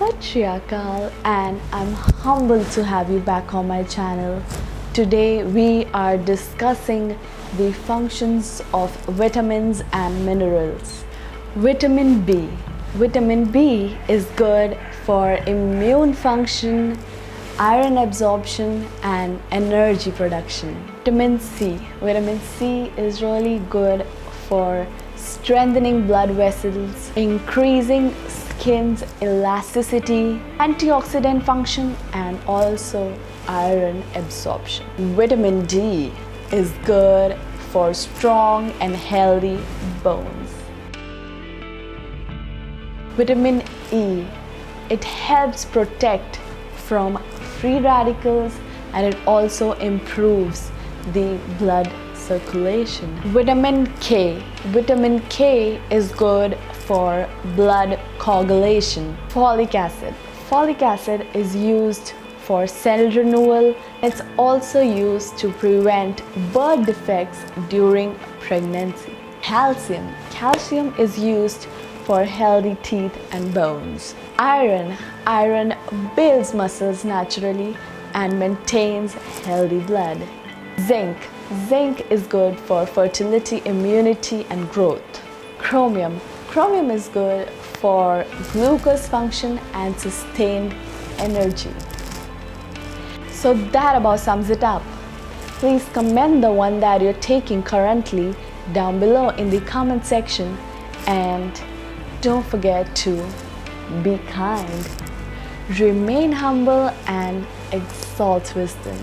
Sat Shri Akal, and I'm humbled to have you back on my channel. Today we are discussing the functions of vitamins and minerals. Vitamin B. Vitamin B is good for immune function, iron absorption and energy production. Vitamin C. Vitamin C is really good for strengthening blood vessels, increasing skin's elasticity, antioxidant function and also iron absorption. Vitamin D is good for strong and healthy bones. Vitamin E. It helps protect from free radicals and it also improves the blood circulation. Vitamin K. Vitamin K is good for blood coagulation. Folic acid. Folic acid is used for cell renewal. It's also used to prevent birth defects during pregnancy. Calcium. Calcium is used for healthy teeth and bones. Iron. Iron builds muscles naturally and maintains healthy blood. Zinc. Zinc is good for fertility, immunity and growth. Chromium. Chromium is good for glucose function and sustained energy. So that about sums it up. Please comment the one that you're taking currently down below in the comment section, and don't forget to be kind, remain humble and exalt wisdom.